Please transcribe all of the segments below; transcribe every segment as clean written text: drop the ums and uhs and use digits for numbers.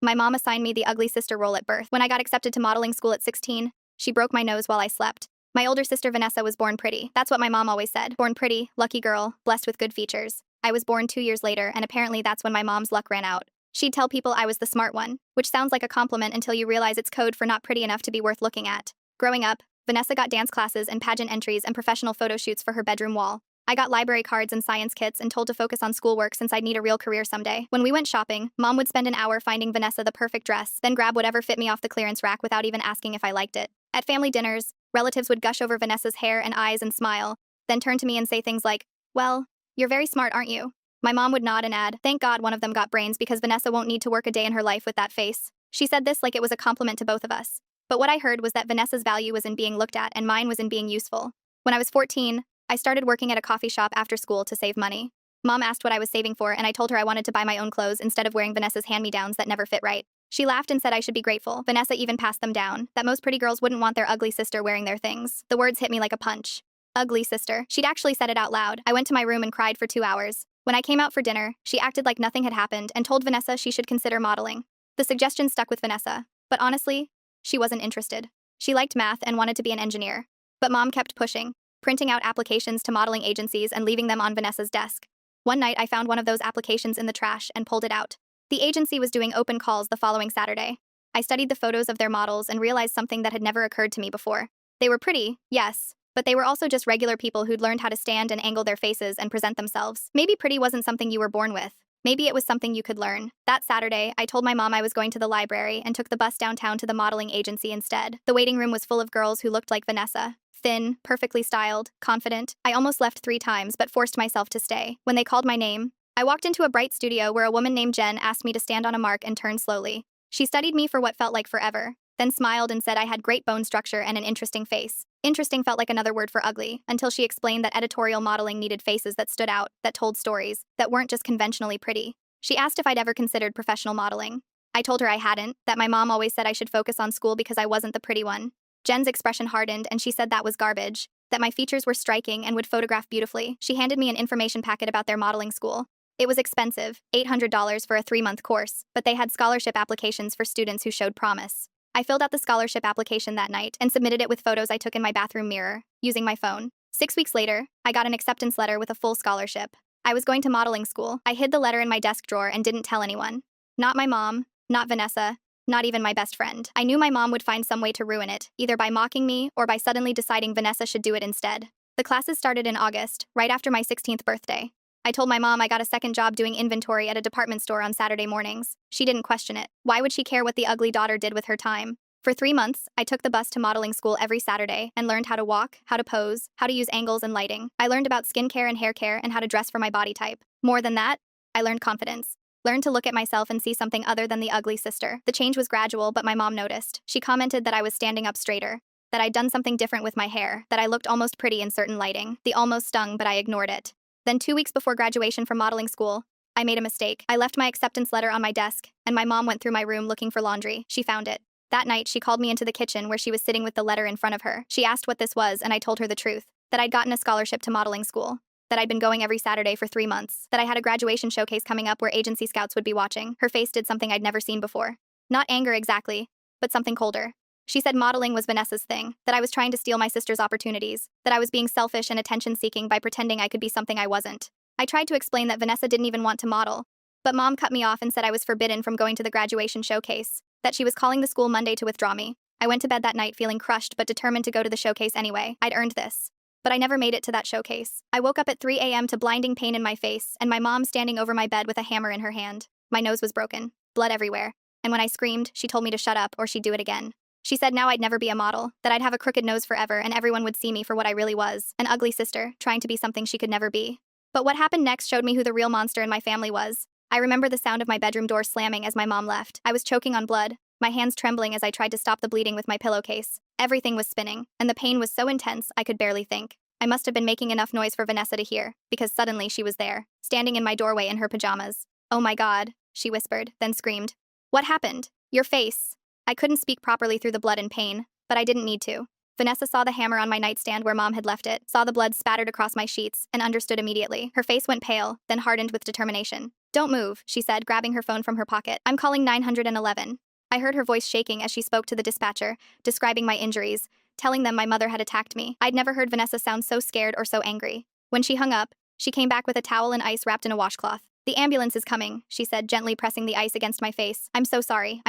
My mom assigned me the ugly sister role at birth. When I got accepted to modeling school at 16, she broke my nose while I slept. My older sister Vanessa was born pretty. That's what my mom always said. Born pretty, lucky girl, blessed with good features. I was born 2 years later, and apparently that's when my mom's luck ran out. She'd tell people I was the smart one, which sounds like a compliment until you realize it's code for not pretty enough to be worth looking at. Growing up, Vanessa got dance classes and pageant entries and professional photo shoots for her bedroom wall. I got library cards and science kits and told to focus on schoolwork since I'd need a real career someday. When we went shopping, Mom would spend an hour finding Vanessa the perfect dress, then grab whatever fit me off the clearance rack without even asking if I liked it. At family dinners, relatives would gush over Vanessa's hair and eyes and smile, then turn to me and say things like, "Well, you're very smart, aren't you?" My mom would nod and add, "Thank God one of them got brains because Vanessa won't need to work a day in her life with that face." She said this like it was a compliment to both of us. But what I heard was that Vanessa's value was in being looked at and mine was in being useful. When I was 14, I started working at a coffee shop after school to save money. Mom asked what I was saving for, and I told her I wanted to buy my own clothes instead of wearing Vanessa's hand-me-downs that never fit right. She laughed and said I should be grateful. Vanessa even passed them down, that most pretty girls wouldn't want their ugly sister wearing their things. The words hit me like a punch. Ugly sister. She'd actually said it out loud. I went to my room and cried for 2 hours. When I came out for dinner, she acted like nothing had happened and told Vanessa she should consider modeling. The suggestion stuck with Vanessa, but honestly, she wasn't interested. She liked math and wanted to be an engineer. But Mom kept pushing, printing out applications to modeling agencies and leaving them on Vanessa's desk. One night, I found one of those applications in the trash and pulled it out. The agency was doing open calls the following Saturday. I studied the photos of their models and realized something that had never occurred to me before. They were pretty, yes, but they were also just regular people who'd learned how to stand and angle their faces and present themselves. Maybe pretty wasn't something you were born with. Maybe it was something you could learn. That Saturday, I told my mom I was going to the library and took the bus downtown to the modeling agency instead. The waiting room was full of girls who looked like Vanessa. Thin, perfectly styled, confident. I almost left 3 times but forced myself to stay. When they called my name, I walked into a bright studio where a woman named Jen asked me to stand on a mark and turn slowly. She studied me for what felt like forever, then smiled and said I had great bone structure and an interesting face. Interesting felt like another word for ugly, until she explained that editorial modeling needed faces that stood out, that told stories, that weren't just conventionally pretty. She asked if I'd ever considered professional modeling. I told her I hadn't, that my mom always said I should focus on school because I wasn't the pretty one. Jen's expression hardened and she said that was garbage, that my features were striking and would photograph beautifully. She handed me an information packet about their modeling school. It was expensive, $800 for a 3-month course, but they had scholarship applications for students who showed promise. I filled out the scholarship application that night and submitted it with photos I took in my bathroom mirror, using my phone. 6 weeks later, I got an acceptance letter with a full scholarship. I was going to modeling school. I hid the letter in my desk drawer and didn't tell anyone. Not my mom, not Vanessa, not even my best friend. I knew my mom would find some way to ruin it, either by mocking me or by suddenly deciding Vanessa should do it instead. The classes started in August, right after my 16th birthday. I told my mom I got a second job doing inventory at a department store on Saturday mornings. She didn't question it. Why would she care what the ugly daughter did with her time? For 3 months, I took the bus to modeling school every Saturday and learned how to walk, how to pose, how to use angles and lighting. I learned about skincare and hair care and how to dress for my body type. More than that, I learned confidence. Learned to look at myself and see something other than the ugly sister. The change was gradual, but my mom noticed. She commented that I was standing up straighter, that I'd done something different with my hair, that I looked almost pretty in certain lighting. The almost stung, but I ignored it. Then 2 weeks before graduation from modeling school, I made a mistake. I left my acceptance letter on my desk, and my mom went through my room looking for laundry. She found it. That night, she called me into the kitchen where she was sitting with the letter in front of her. She asked what this was, and I told her the truth, that I'd gotten a scholarship to modeling school, that I'd been going every Saturday for 3 months, that I had a graduation showcase coming up where agency scouts would be watching. Her face did something I'd never seen before. Not anger exactly, but something colder. She said modeling was Vanessa's thing, that I was trying to steal my sister's opportunities, that I was being selfish and attention-seeking by pretending I could be something I wasn't. I tried to explain that Vanessa didn't even want to model, but Mom cut me off and said I was forbidden from going to the graduation showcase, that she was calling the school Monday to withdraw me. I went to bed that night feeling crushed but determined to go to the showcase anyway. I'd earned this. But I never made it to that showcase. I woke up at 3 a.m. to blinding pain in my face and my mom standing over my bed with a hammer in her hand. My nose was broken, blood everywhere, and when I screamed, she told me to shut up or she'd do it again. She said now I'd never be a model, that I'd have a crooked nose forever and everyone would see me for what I really was, an ugly sister, trying to be something she could never be. But what happened next showed me who the real monster in my family was. I remember the sound of my bedroom door slamming as my mom left. I was choking on blood, my hands trembling as I tried to stop the bleeding with my pillowcase. Everything was spinning, and the pain was so intense I could barely think. I must have been making enough noise for Vanessa to hear, because suddenly she was there, standing in my doorway in her pajamas. "Oh my God," she whispered, then screamed. "What happened? Your face." I couldn't speak properly through the blood and pain, but I didn't need to. Vanessa saw the hammer on my nightstand where Mom had left it, saw the blood spattered across my sheets, and understood immediately. Her face went pale, then hardened with determination. Don't move, she said, grabbing her phone from her pocket. I'm calling 911. I heard her voice shaking as she spoke to the dispatcher, describing my injuries, telling them my mother had attacked me. I'd never heard Vanessa sound so scared or so angry. When she hung up, she came back with a towel and ice wrapped in a washcloth. The ambulance is coming, she said, gently pressing the ice against my face. I'm so sorry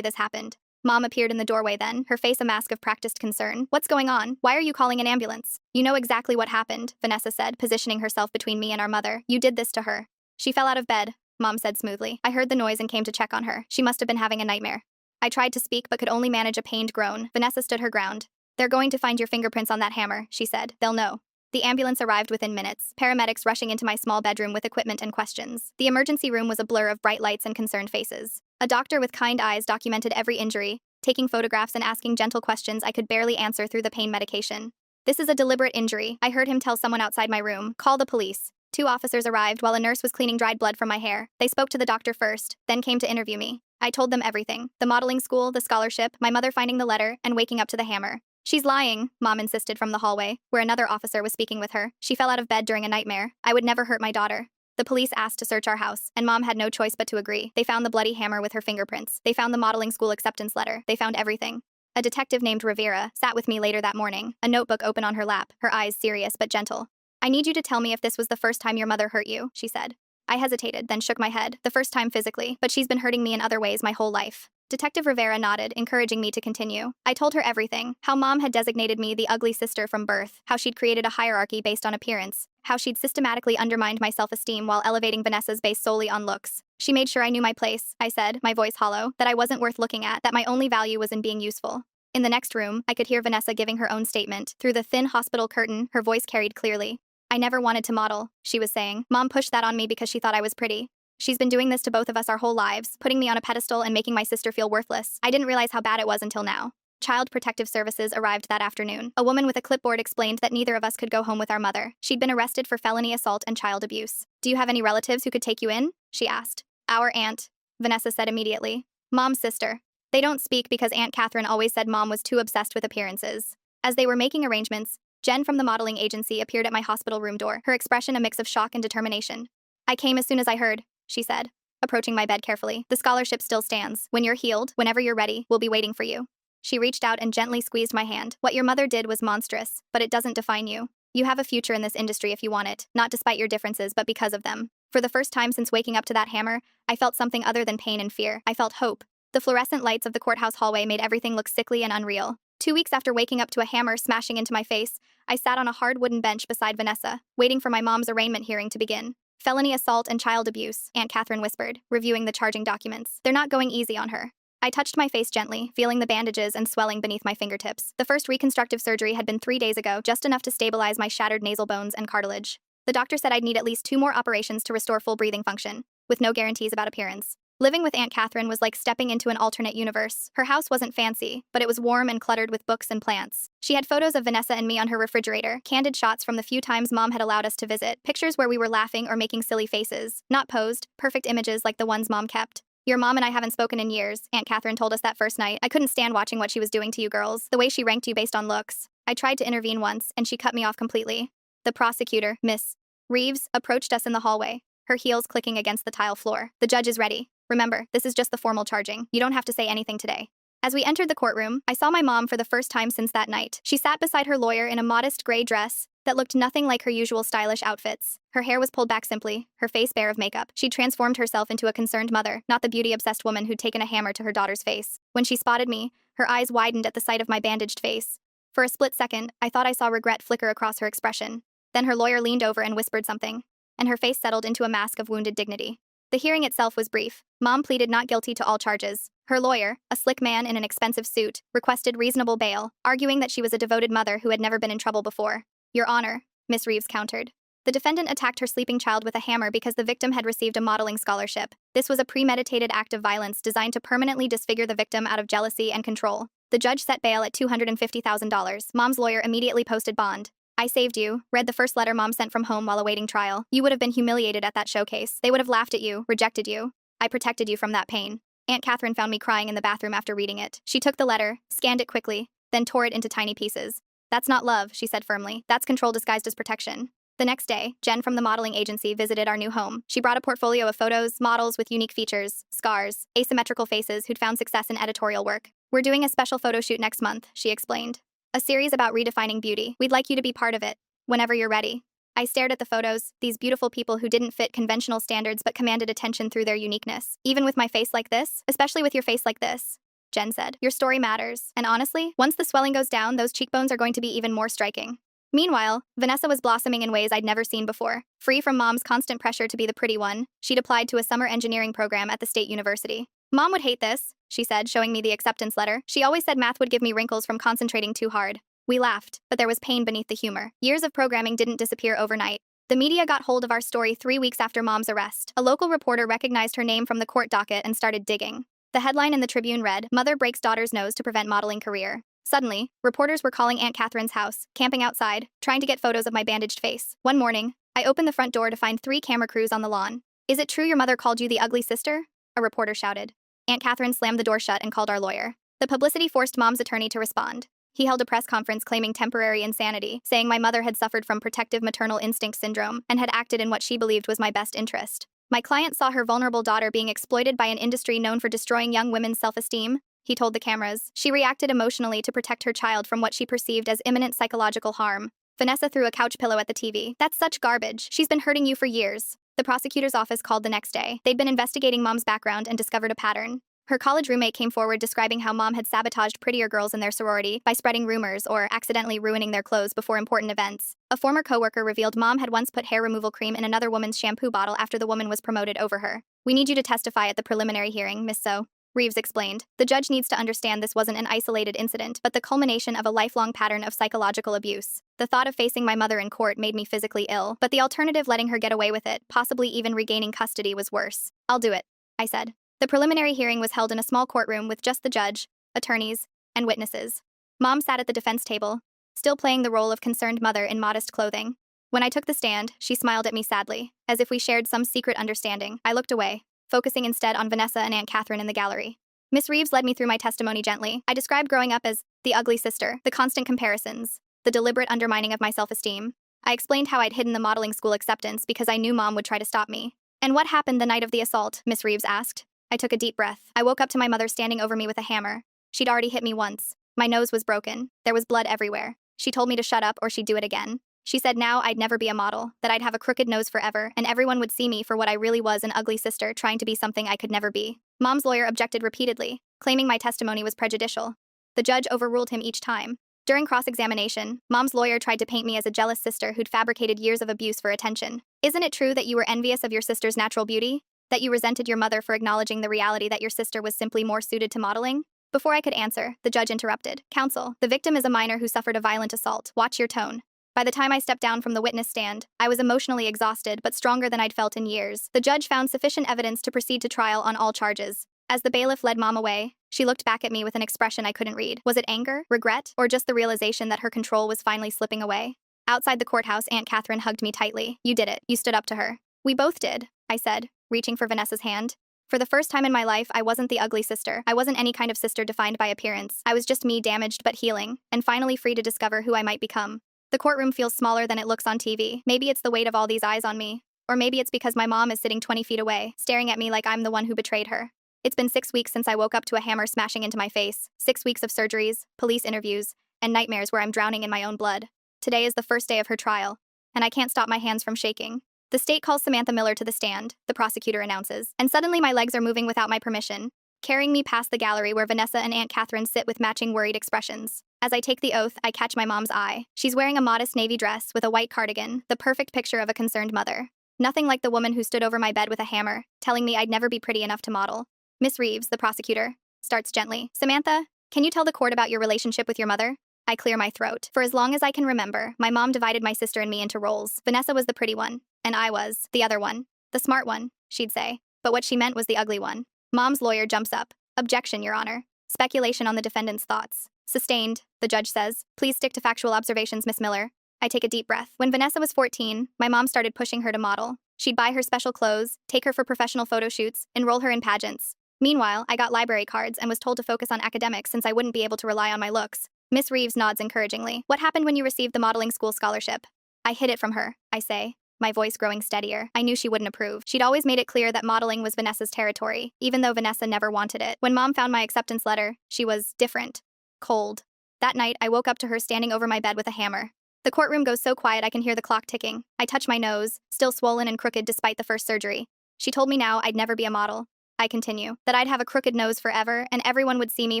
this happened. Mom appeared in the doorway then, her face a mask of practiced concern. What's going on? Why are you calling an ambulance? You know exactly what happened, Vanessa said, positioning herself between me and our mother. You did this to her. She fell out of bed, Mom said smoothly. I heard the noise and came to check on her. She must have been having a nightmare. I tried to speak but could only manage a pained groan. Vanessa stood her ground. They're going to find your fingerprints on that hammer, she said. They'll know. The ambulance arrived within minutes, paramedics rushing into my small bedroom with equipment and questions. The emergency room was a blur of bright lights and concerned faces. A doctor with kind eyes documented every injury, taking photographs and asking gentle questions I could barely answer through the pain medication. This is a deliberate injury, I heard him tell someone outside my room. Call the police. 2 officers arrived while a nurse was cleaning dried blood from my hair. They spoke to the doctor first, then came to interview me. I told them everything. The modeling school, the scholarship, my mother finding the letter, and waking up to the hammer. She's lying, Mom insisted from the hallway, where another officer was speaking with her. She fell out of bed during a nightmare. I would never hurt my daughter. The police asked to search our house, and Mom had no choice but to agree. They found the bloody hammer with her fingerprints. They found the modeling school acceptance letter. They found everything. A detective named Rivera sat with me later that morning, a notebook open on her lap, her eyes serious but gentle. I need you to tell me if this was the first time your mother hurt you, she said. I hesitated, then shook my head. The first time physically, but she's been hurting me in other ways my whole life. Detective Rivera nodded, encouraging me to continue. I told her everything, how Mom had designated me the ugly sister from birth, how she'd created a hierarchy based on appearance, how she'd systematically undermined my self-esteem while elevating Vanessa's based solely on looks. She made sure I knew my place, I said, my voice hollow, that I wasn't worth looking at, that my only value was in being useful. In the next room, I could hear Vanessa giving her own statement. Through the thin hospital curtain, her voice carried clearly. I never wanted to model, she was saying. Mom pushed that on me because she thought I was pretty. She's been doing this to both of us our whole lives, putting me on a pedestal and making my sister feel worthless. I didn't realize how bad it was until now. Child Protective Services arrived that afternoon. A woman with a clipboard explained that neither of us could go home with our mother. She'd been arrested for felony assault and child abuse. Do you have any relatives who could take you in? She asked. Our aunt, Vanessa said immediately. Mom's sister. They don't speak because Aunt Catherine always said Mom was too obsessed with appearances. As they were making arrangements, Jen from the modeling agency appeared at my hospital room door, her expression a mix of shock and determination. I came as soon as I heard, she said, approaching my bed carefully. The scholarship still stands. When you're healed, whenever you're ready, we'll be waiting for you. She reached out and gently squeezed my hand. What your mother did was monstrous, but it doesn't define you. You have a future in this industry if you want it, not despite your differences, but because of them. For the first time since waking up to that hammer, I felt something other than pain and fear. I felt hope. The fluorescent lights of the courthouse hallway made everything look sickly and unreal. 2 weeks after waking up to a hammer smashing into my face, I sat on a hard wooden bench beside Vanessa, waiting for my mom's arraignment hearing to begin. Felony assault and child abuse, Aunt Catherine whispered, reviewing the charging documents. They're not going easy on her. I touched my face gently, feeling the bandages and swelling beneath my fingertips. The first reconstructive surgery had been 3 days ago, just enough to stabilize my shattered nasal bones and cartilage. The doctor said I'd need at least 2 more operations to restore full breathing function, with no guarantees about appearance. Living with Aunt Catherine was like stepping into an alternate universe. Her house wasn't fancy, but it was warm and cluttered with books and plants. She had photos of Vanessa and me on her refrigerator, candid shots from the few times Mom had allowed us to visit, pictures where we were laughing or making silly faces, not posed, perfect images like the ones Mom kept. Your mom and I haven't spoken in years, Aunt Catherine told us that first night. I couldn't stand watching what she was doing to you girls, the way she ranked you based on looks. I tried to intervene once, and she cut me off completely. The prosecutor, Miss Reeves, approached us in the hallway, her heels clicking against the tile floor. The judge is ready. Remember, this is just the formal charging. You don't have to say anything today. As we entered the courtroom, I saw my mom for the first time since that night. She sat beside her lawyer in a modest gray dress that looked nothing like her usual stylish outfits. Her hair was pulled back simply, her face bare of makeup. She'd transformed herself into a concerned mother, not the beauty-obsessed woman who'd taken a hammer to her daughter's face. When she spotted me, her eyes widened at the sight of my bandaged face. For a split second, I thought I saw regret flicker across her expression. Then her lawyer leaned over and whispered something, and her face settled into a mask of wounded dignity. The hearing itself was brief. Mom pleaded not guilty to all charges. Her lawyer, a slick man in an expensive suit, requested reasonable bail, arguing that she was a devoted mother who had never been in trouble before. Your Honor, Miss Reeves countered. The defendant attacked her sleeping child with a hammer because the victim had received a modeling scholarship. This was a premeditated act of violence designed to permanently disfigure the victim out of jealousy and control. The judge set bail at $250,000. Mom's lawyer immediately posted bond. I saved you, read the first letter Mom sent from home while awaiting trial. You would have been humiliated at that showcase. They would have laughed at you, rejected you. I protected you from that pain. Aunt Catherine found me crying in the bathroom after reading it. She took the letter, scanned it quickly, then tore it into tiny pieces. That's not love, she said firmly. That's control disguised as protection. The next day, Jen from the modeling agency visited our new home. She brought a portfolio of photos, models with unique features, scars, asymmetrical faces who'd found success in editorial work. We're doing a special photo shoot next month, she explained. A series about redefining beauty. We'd like you to be part of it, whenever you're ready. I stared at the photos, these beautiful people who didn't fit conventional standards but commanded attention through their uniqueness. Even with my face like this, especially with your face like this, Jen said. Your story matters. And honestly, once the swelling goes down, those cheekbones are going to be even more striking. Meanwhile, Vanessa was blossoming in ways I'd never seen before. Free from Mom's constant pressure to be the pretty one, she'd applied to a summer engineering program at the state university. Mom would hate this, she said, showing me the acceptance letter. She always said math would give me wrinkles from concentrating too hard. We laughed, but there was pain beneath the humor. Years of programming didn't disappear overnight. The media got hold of our story 3 weeks after Mom's arrest. A local reporter recognized her name from the court docket and started digging. The headline in the Tribune read, "Mother breaks daughter's nose to prevent modeling career." Suddenly, reporters were calling Aunt Catherine's house, camping outside, trying to get photos of my bandaged face. One morning, I opened the front door to find 3 camera crews on the lawn. "Is it true your mother called you the ugly sister?" a reporter shouted. Aunt Catherine slammed the door shut and called our lawyer. The publicity forced Mom's attorney to respond. He held a press conference claiming temporary insanity, saying my mother had suffered from protective maternal instinct syndrome and had acted in what she believed was my best interest. My client saw her vulnerable daughter being exploited by an industry known for destroying young women's self-esteem, he told the cameras. She reacted emotionally to protect her child from what she perceived as imminent psychological harm. Vanessa threw a couch pillow at the TV. "That's such garbage. She's been hurting you for years." The prosecutor's office called the next day. They'd been investigating Mom's background and discovered a pattern. Her college roommate came forward describing how Mom had sabotaged prettier girls in their sorority by spreading rumors or accidentally ruining their clothes before important events. A former coworker revealed Mom had once put hair removal cream in another woman's shampoo bottle after the woman was promoted over her. "We need you to testify at the preliminary hearing, Miss So," Reeves explained. "The judge needs to understand this wasn't an isolated incident, but the culmination of a lifelong pattern of psychological abuse. The thought of facing my mother in court made me physically ill, but the alternative, letting her get away with it, possibly even regaining custody, was worse. I'll do it," I said. The preliminary hearing was held in a small courtroom with just the judge, attorneys, and witnesses. Mom sat at the defense table, still playing the role of concerned mother in modest clothing. When I took the stand, she smiled at me sadly, as if we shared some secret understanding. I looked away, focusing instead on Vanessa and Aunt Catherine in the gallery. Miss Reeves led me through my testimony gently. I described growing up as the ugly sister, the constant comparisons, the deliberate undermining of my self-esteem. I explained how I'd hidden the modeling school acceptance because I knew Mom would try to stop me. "And what happened the night of the assault?" Miss Reeves asked. I took a deep breath. I woke up to my mother standing over me with a hammer. She'd already hit me once. My nose was broken. There was blood everywhere. She told me to shut up or she'd do it again. She said now I'd never be a model, that I'd have a crooked nose forever, and everyone would see me for what I really was, an ugly sister trying to be something I could never be. Mom's lawyer objected repeatedly, claiming my testimony was prejudicial. The judge overruled him each time. During cross-examination, Mom's lawyer tried to paint me as a jealous sister who'd fabricated years of abuse for attention. "Isn't it true that you were envious of your sister's natural beauty? That you resented your mother for acknowledging the reality that your sister was simply more suited to modeling?" Before I could answer, the judge interrupted. "Counsel, the victim is a minor who suffered a violent assault. Watch your tone." By the time I stepped down from the witness stand, I was emotionally exhausted but stronger than I'd felt in years. The judge found sufficient evidence to proceed to trial on all charges. As the bailiff led Mom away, she looked back at me with an expression I couldn't read. Was it anger, regret, or just the realization that her control was finally slipping away? Outside the courthouse, Aunt Catherine hugged me tightly. "You did it. You stood up to her." "We both did," I said, reaching for Vanessa's hand. For the first time in my life, I wasn't the ugly sister. I wasn't any kind of sister defined by appearance. I was just me, damaged but healing, and finally free to discover who I might become. The courtroom feels smaller than it looks on TV. Maybe it's the weight of all these eyes on me. Or maybe it's because my mom is sitting 20 feet away, staring at me like I'm the one who betrayed her. It's been 6 weeks since I woke up to a hammer smashing into my face. 6 weeks of surgeries, police interviews, and nightmares where I'm drowning in my own blood. Today is the first day of her trial, and I can't stop my hands from shaking. The state calls Samantha Miller to the stand, the prosecutor announces, and suddenly my legs are moving without my permission, carrying me past the gallery where Vanessa and Aunt Catherine sit with matching worried expressions. As I take the oath, I catch my mom's eye. She's wearing a modest navy dress with a white cardigan, the perfect picture of a concerned mother. Nothing like the woman who stood over my bed with a hammer, telling me I'd never be pretty enough to model. Miss Reeves, the prosecutor, starts gently. "Samantha, can you tell the court about your relationship with your mother?" I clear my throat. For as long as I can remember, my mom divided my sister and me into roles. Vanessa was the pretty one, and I was the other one. The smart one, she'd say. But what she meant was the ugly one. Mom's lawyer jumps up. "Objection, Your Honor. Speculation on the defendant's thoughts." "Sustained," the judge says. "Please stick to factual observations, Miss Miller." I take a deep breath. When Vanessa was 14, my mom started pushing her to model. She'd buy her special clothes, take her for professional photo shoots, enroll her in pageants. Meanwhile, I got library cards and was told to focus on academics since I wouldn't be able to rely on my looks. Miss Reeves nods encouragingly. "What happened when you received the modeling school scholarship?" I hid it from her, I say, my voice growing steadier. I knew she wouldn't approve. She'd always made it clear that modeling was Vanessa's territory, even though Vanessa never wanted it. When Mom found my acceptance letter, she was different. Cold. That night, I woke up to her standing over my bed with a hammer. The courtroom goes so quiet I can hear the clock ticking. I touch my nose, still swollen and crooked despite the first surgery. She told me now I'd never be a model. I continue, that I'd have a crooked nose forever, and everyone would see me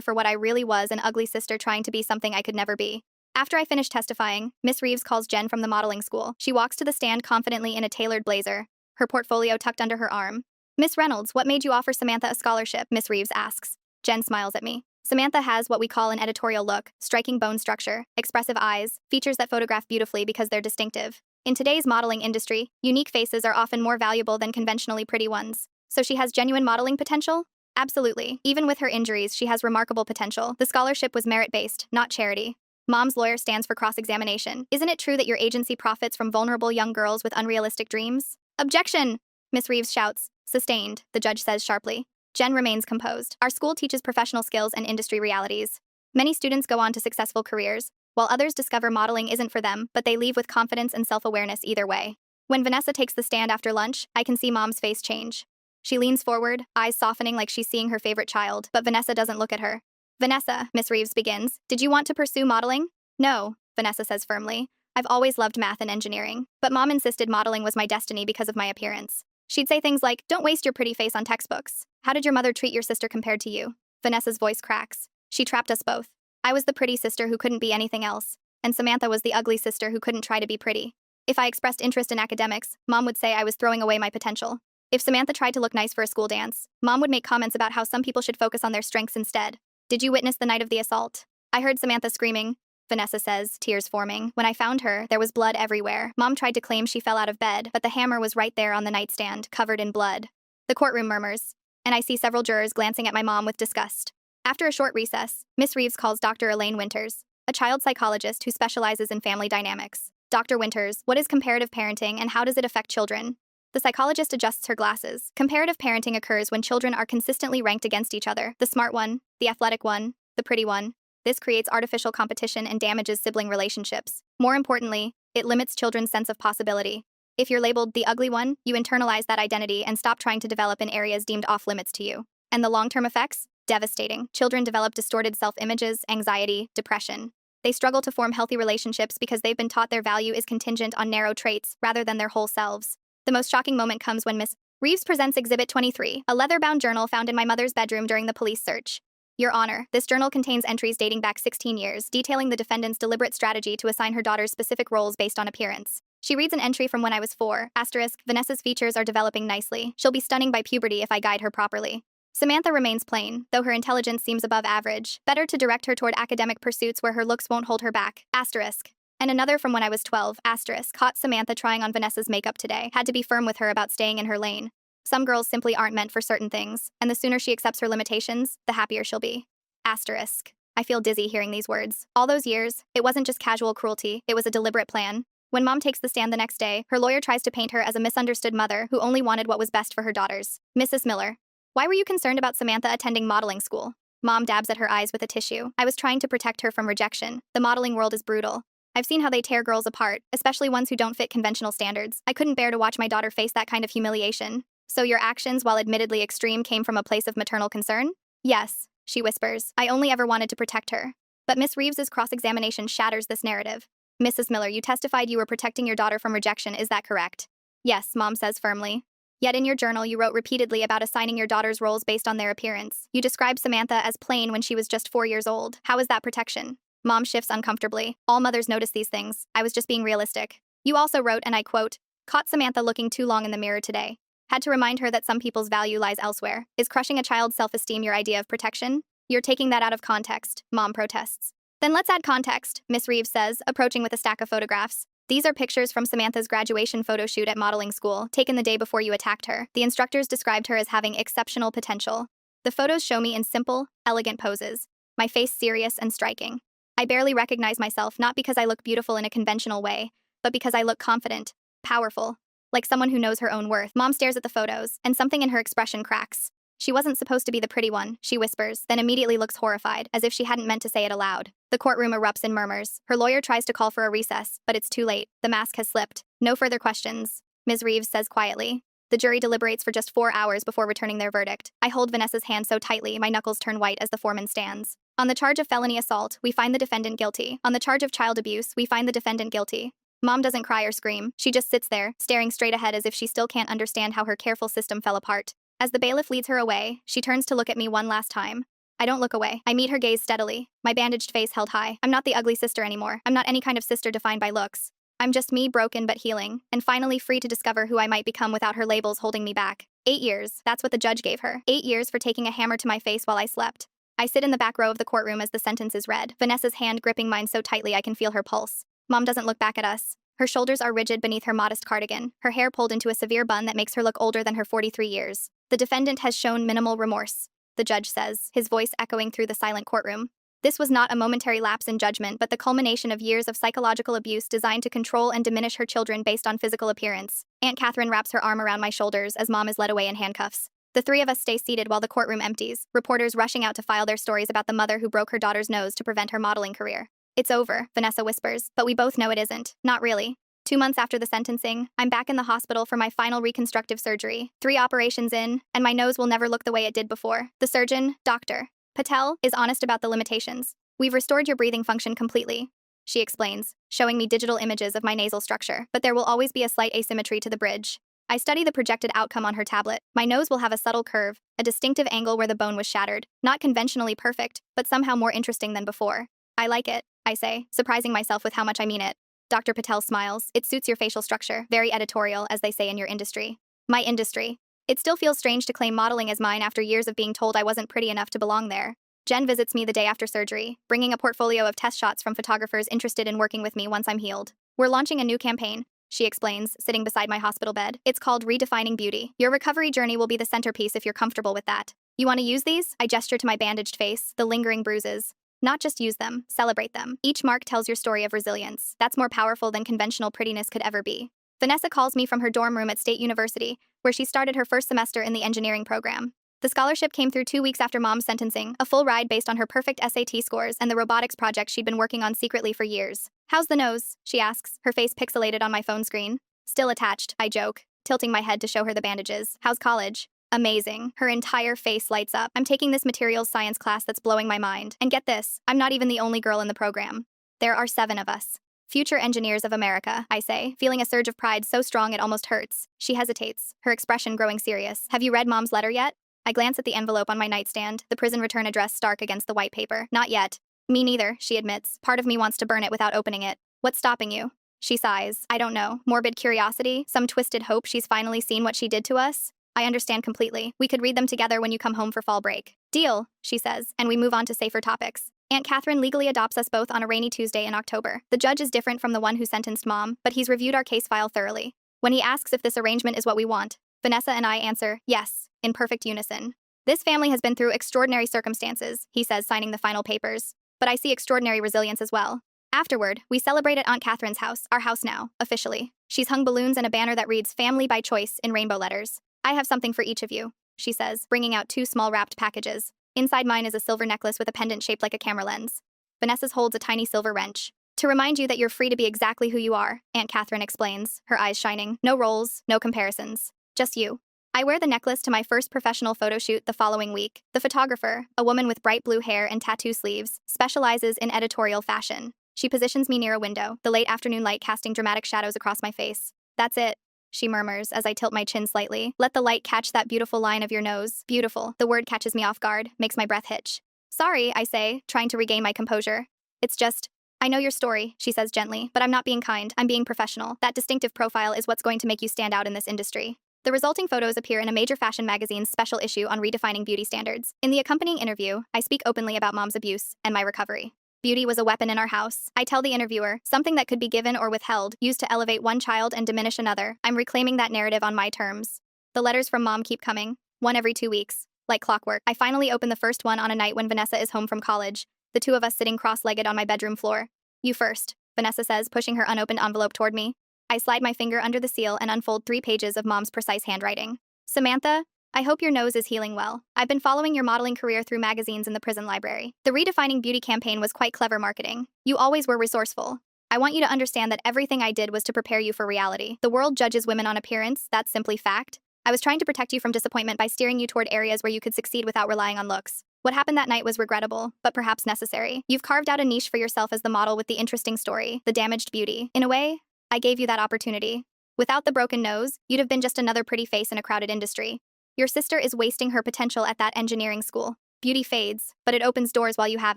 for what I really was, an ugly sister trying to be something I could never be. After I finish testifying, Miss Reeves calls Jen from the modeling school. She walks to the stand confidently in a tailored blazer, her portfolio tucked under her arm. Miss Reynolds, what made you offer Samantha a scholarship? Miss Reeves asks. Jen smiles at me. Samantha has what we call an editorial look, striking bone structure, expressive eyes, features that photograph beautifully because they're distinctive. In today's modeling industry, unique faces are often more valuable than conventionally pretty ones. So she has genuine modeling potential? Absolutely. Even with her injuries, she has remarkable potential. The scholarship was merit-based, not charity. Mom's lawyer stands for cross-examination. Isn't it true that your agency profits from vulnerable young girls with unrealistic dreams? Objection! Miss Reeves shouts. Sustained, the judge says sharply. Jen remains composed. Our school teaches professional skills and industry realities. Many students go on to successful careers, while others discover modeling isn't for them, but they leave with confidence and self-awareness either way. When Vanessa takes the stand after lunch, I can see Mom's face change. She leans forward, eyes softening like she's seeing her favorite child, but Vanessa doesn't look at her. Vanessa, Miss Reeves begins, did you want to pursue modeling? No, Vanessa says firmly. I've always loved math and engineering, but Mom insisted modeling was my destiny because of my appearance. She'd say things like, don't waste your pretty face on textbooks. How did your mother treat your sister compared to you? Vanessa's voice cracks. She trapped us both. I was the pretty sister who couldn't be anything else, and Samantha was the ugly sister who couldn't try to be pretty. If I expressed interest in academics, Mom would say I was throwing away my potential. If Samantha tried to look nice for a school dance, Mom would make comments about how some people should focus on their strengths instead. Did you witness the night of the assault? I heard Samantha screaming, Vanessa says, tears forming. When I found her, there was blood everywhere. Mom tried to claim she fell out of bed, but the hammer was right there on the nightstand, covered in blood. The courtroom murmurs, and I see several jurors glancing at my mom with disgust. After a short recess, Miss Reeves calls Dr. Elaine Winters, a child psychologist who specializes in family dynamics. Dr. Winters, what is comparative parenting and how does it affect children? The psychologist adjusts her glasses. Comparative parenting occurs when children are consistently ranked against each other. The smart one, the athletic one, the pretty one. This creates artificial competition and damages sibling relationships. More importantly, it limits children's sense of possibility. If you're labeled the ugly one, you internalize that identity and stop trying to develop in areas deemed off-limits to you. And the long-term effects? Devastating. Children develop distorted self-images, anxiety, depression. They struggle to form healthy relationships because they've been taught their value is contingent on narrow traits rather than their whole selves. The most shocking moment comes when Miss Reeves presents Exhibit 23, a leather-bound journal found in my mother's bedroom during the police search. Your Honor, this journal contains entries dating back 16 years, detailing the defendant's deliberate strategy to assign her daughters specific roles based on appearance. She reads an entry from when I was 4, asterisk, Vanessa's features are developing nicely. She'll be stunning by puberty if I guide her properly. Samantha remains plain, though her intelligence seems above average. Better to direct her toward academic pursuits where her looks won't hold her back, asterisk. And another from when I was 12, asterisk, caught Samantha trying on Vanessa's makeup today. Had to be firm with her about staying in her lane. Some girls simply aren't meant for certain things, and the sooner she accepts her limitations, the happier she'll be. Asterisk. I feel dizzy hearing these words. All those years, it wasn't just casual cruelty, it was a deliberate plan. When Mom takes the stand the next day, her lawyer tries to paint her as a misunderstood mother who only wanted what was best for her daughters. Mrs. Miller. Why were you concerned about Samantha attending modeling school? Mom dabs at her eyes with a tissue. I was trying to protect her from rejection. The modeling world is brutal. I've seen how they tear girls apart, especially ones who don't fit conventional standards. I couldn't bear to watch my daughter face that kind of humiliation. So your actions, while admittedly extreme, came from a place of maternal concern? Yes, she whispers. I only ever wanted to protect her. But Miss Reeves's cross-examination shatters this narrative. Mrs. Miller, you testified you were protecting your daughter from rejection, is that correct? Yes, Mom says firmly. Yet in your journal, you wrote repeatedly about assigning your daughters roles based on their appearance. You described Samantha as plain when she was just 4 years old. How is that protection? Mom shifts uncomfortably. All mothers notice these things. I was just being realistic. You also wrote, and I quote, caught Samantha looking too long in the mirror today. Had to remind her that some people's value lies elsewhere. Is crushing a child's self-esteem your idea of protection? You're taking that out of context, Mom protests. Then let's add context, Miss Reeves says, approaching with a stack of photographs. These are pictures from Samantha's graduation photo shoot at modeling school, taken the day before you attacked her. The instructors described her as having exceptional potential. The photos show me in simple, elegant poses, my face serious and striking. I barely recognize myself, not because I look beautiful in a conventional way, but because I look confident, powerful, like someone who knows her own worth. Mom stares at the photos, and something in her expression cracks. She wasn't supposed to be the pretty one, she whispers, then immediately looks horrified, as if she hadn't meant to say it aloud. The courtroom erupts in murmurs. Her lawyer tries to call for a recess, but it's too late. The mask has slipped. No further questions, Ms. Reeves says quietly. The jury deliberates for just 4 hours before returning their verdict. I hold Vanessa's hand so tightly, my knuckles turn white as the foreman stands. On the charge of felony assault, we find the defendant guilty. On the charge of child abuse, we find the defendant guilty. Mom doesn't cry or scream. She just sits there, staring straight ahead as if she still can't understand how her careful system fell apart. As the bailiff leads her away, she turns to look at me one last time. I don't look away. I meet her gaze steadily, my bandaged face held high. I'm not the ugly sister anymore. I'm not any kind of sister defined by looks. I'm just me, broken but healing, and finally free to discover who I might become without her labels holding me back. 8 years, that's what the judge gave her. 8 years for taking a hammer to my face while I slept. I sit in the back row of the courtroom as the sentence is read, Vanessa's hand gripping mine so tightly I can feel her pulse. Mom doesn't look back at us. Her shoulders are rigid beneath her modest cardigan, her hair pulled into a severe bun that makes her look older than her 43 years. The defendant has shown minimal remorse, the judge says, his voice echoing through the silent courtroom. This was not a momentary lapse in judgment, but the culmination of years of psychological abuse designed to control and diminish her children based on physical appearance. Aunt Catherine wraps her arm around my shoulders as Mom is led away in handcuffs. The three of us stay seated while the courtroom empties, reporters rushing out to file their stories about the mother who broke her daughter's nose to prevent her modeling career. It's over, Vanessa whispers, but we both know it isn't. Not really. 2 months after the sentencing, I'm back in the hospital for my final reconstructive surgery. 3 operations in, and my nose will never look the way it did before. The surgeon, Dr. Patel, is honest about the limitations. We've restored your breathing function completely, she explains, showing me digital images of my nasal structure, but there will always be a slight asymmetry to the bridge. I study the projected outcome on her tablet. My nose will have a subtle curve, a distinctive angle where the bone was shattered. Not conventionally perfect, but somehow more interesting than before. I like it, I say, surprising myself with how much I mean it. Dr. Patel smiles. It suits your facial structure. Very editorial, as they say in your industry. My industry. It still feels strange to claim modeling as mine after years of being told I wasn't pretty enough to belong there. Jen visits me the day after surgery, bringing a portfolio of test shots from photographers interested in working with me once I'm healed. We're launching a new campaign, she explains, sitting beside my hospital bed. It's called Redefining Beauty. Your recovery journey will be the centerpiece if you're comfortable with that. You want to use these? I gesture to my bandaged face, the lingering bruises. Not just use them, celebrate them. Each mark tells your story of resilience. That's more powerful than conventional prettiness could ever be. Vanessa calls me from her dorm room at State University, where she started her first semester in the engineering program. The scholarship came through 2 weeks after Mom's sentencing, a full ride based on her perfect SAT scores and the robotics project she'd been working on secretly for years. How's the nose? She asks, her face pixelated on my phone screen. Still attached, I joke, tilting my head to show her the bandages. How's college? Amazing. Her entire face lights up. I'm taking this materials science class that's blowing my mind. And get this, I'm not even the only girl in the program. There are 7 of us. Future engineers of America, I say, feeling a surge of pride so strong it almost hurts. She hesitates, her expression growing serious. Have you read Mom's letter yet? I glance at the envelope on my nightstand, the prison return address stark against the white paper. Not yet. Me neither, she admits. Part of me wants to burn it without opening it. What's stopping you? She sighs. I don't know. Morbid curiosity? Some twisted hope she's finally seen what she did to us? I understand completely. We could read them together when you come home for fall break. Deal, she says, and we move on to safer topics. Aunt Catherine legally adopts us both on a rainy Tuesday in October. The judge is different from the one who sentenced Mom, but he's reviewed our case file thoroughly. When he asks if this arrangement is what we want, Vanessa and I answer, yes, in perfect unison. This family has been through extraordinary circumstances, he says, signing the final papers. But I see extraordinary resilience as well. Afterward, we celebrate at Aunt Catherine's house, our house now, officially. She's hung balloons and a banner that reads Family by Choice in rainbow letters. I have something for each of you, she says, bringing out 2 small wrapped packages. Inside mine is a silver necklace with a pendant shaped like a camera lens. Vanessa's holds a tiny silver wrench. To remind you that you're free to be exactly who you are, Aunt Catherine explains, her eyes shining. No roles, no comparisons. Just you. I wear the necklace to my first professional photo shoot the following week. The photographer, a woman with bright blue hair and tattoo sleeves, specializes in editorial fashion. She positions me near a window, the late afternoon light casting dramatic shadows across my face. That's it, she murmurs as I tilt my chin slightly. Let the light catch that beautiful line of your nose. Beautiful. The word catches me off guard, makes my breath hitch. Sorry, I say, trying to regain my composure. It's just, I know your story, she says gently, but I'm not being kind, I'm being professional. That distinctive profile is what's going to make you stand out in this industry. The resulting photos appear in a major fashion magazine's special issue on redefining beauty standards. In the accompanying interview, I speak openly about Mom's abuse and my recovery. Beauty was a weapon in our house. I tell the interviewer, something that could be given or withheld, used to elevate one child and diminish another. I'm reclaiming that narrative on my terms. The letters from Mom keep coming, one every 2 weeks. Like clockwork. I finally open the first one on a night when Vanessa is home from college, the 2 of us sitting cross-legged on my bedroom floor. You first, Vanessa says, pushing her unopened envelope toward me. I slide my finger under the seal and unfold 3 pages of Mom's precise handwriting. Samantha, I hope your nose is healing well. I've been following your modeling career through magazines in the prison library. The Redefining Beauty campaign was quite clever marketing. You always were resourceful. I want you to understand that everything I did was to prepare you for reality. The world judges women on appearance, that's simply fact. I was trying to protect you from disappointment by steering you toward areas where you could succeed without relying on looks. What happened that night was regrettable, but perhaps necessary. You've carved out a niche for yourself as the model with the interesting story, the damaged beauty. In a way, I gave you that opportunity. Without the broken nose, you'd have been just another pretty face in a crowded industry. Your sister is wasting her potential at that engineering school. Beauty fades, but it opens doors while you have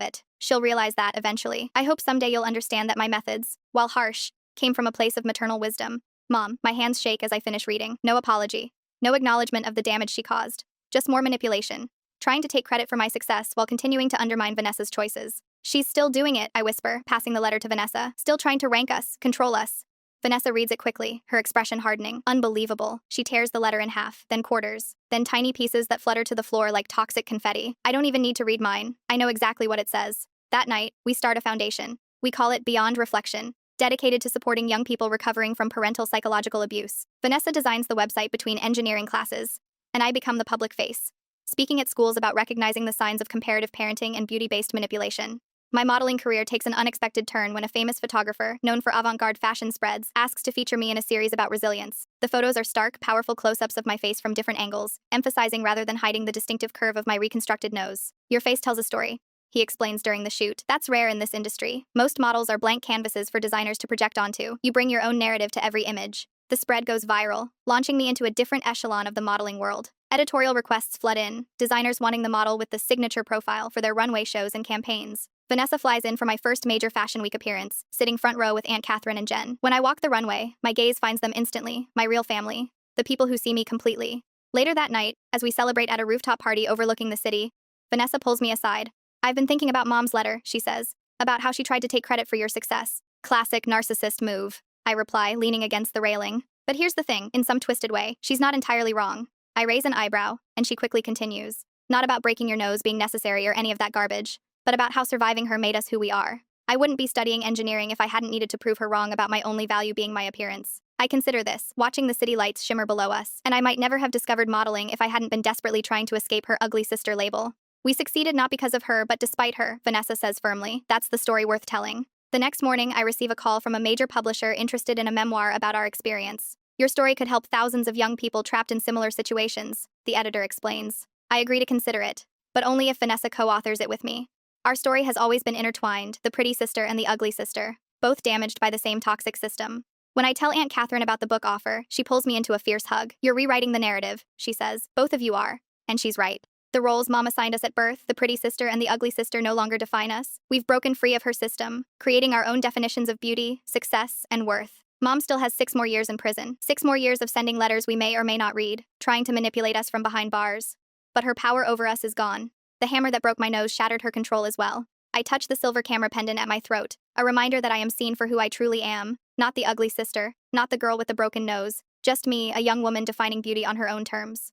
it. She'll realize that eventually. I hope someday you'll understand that my methods, while harsh, came from a place of maternal wisdom. Mom, my hands shake as I finish reading. No apology. No acknowledgement of the damage she caused. Just more manipulation. Trying to take credit for my success while continuing to undermine Vanessa's choices. She's still doing it, I whisper, passing the letter to Vanessa. Still trying to rank us, control us. Vanessa reads it quickly, her expression hardening. Unbelievable. She tears the letter in half, then quarters, then tiny pieces that flutter to the floor like toxic confetti. I don't even need to read mine. I know exactly what it says. That night, we start a foundation. We call it Beyond Reflection, dedicated to supporting young people recovering from parental psychological abuse. Vanessa designs the website between engineering classes, and I become the public face, speaking at schools about recognizing the signs of comparative parenting and beauty-based manipulation. My modeling career takes an unexpected turn when a famous photographer, known for avant-garde fashion spreads, asks to feature me in a series about resilience. The photos are stark, powerful close-ups of my face from different angles, emphasizing rather than hiding the distinctive curve of my reconstructed nose. Your face tells a story, he explains during the shoot. That's rare in this industry. Most models are blank canvases for designers to project onto. You bring your own narrative to every image. The spread goes viral, launching me into a different echelon of the modeling world. Editorial requests flood in, designers wanting the model with the signature profile for their runway shows and campaigns. Vanessa flies in for my first major Fashion Week appearance, sitting front row with Aunt Catherine and Jen. When I walk the runway, my gaze finds them instantly, my real family, the people who see me completely. Later that night, as we celebrate at a rooftop party overlooking the city, Vanessa pulls me aside. I've been thinking about Mom's letter, she says, about how she tried to take credit for your success. Classic narcissist move, I reply, leaning against the railing. But here's the thing, in some twisted way, she's not entirely wrong. I raise an eyebrow, and she quickly continues. Not about breaking your nose being necessary or any of that garbage, but about how surviving her made us who we are. I wouldn't be studying engineering if I hadn't needed to prove her wrong about my only value being my appearance. I consider this, watching the city lights shimmer below us, and I might never have discovered modeling if I hadn't been desperately trying to escape her ugly sister label. We succeeded not because of her, but despite her, Vanessa says firmly. That's the story worth telling. The next morning, I receive a call from a major publisher interested in a memoir about our experience. Your story could help thousands of young people trapped in similar situations, the editor explains. I agree to consider it, but only if Vanessa co-authors it with me. Our story has always been intertwined, the pretty sister and the ugly sister, both damaged by the same toxic system. When I tell Aunt Catherine about the book offer, she pulls me into a fierce hug. You're rewriting the narrative, she says. Both of you are. And she's right. The roles Mom assigned us at birth, the pretty sister and the ugly sister, no longer define us. We've broken free of her system, creating our own definitions of beauty, success, and worth. Mom still has 6 more years in prison, 6 more years of sending letters we may or may not read, trying to manipulate us from behind bars. But her power over us is gone. The hammer that broke my nose shattered her control as well. I touch the silver camera pendant at my throat, a reminder that I am seen for who I truly am, not the ugly sister, not the girl with the broken nose, just me, a young woman defining beauty on her own terms.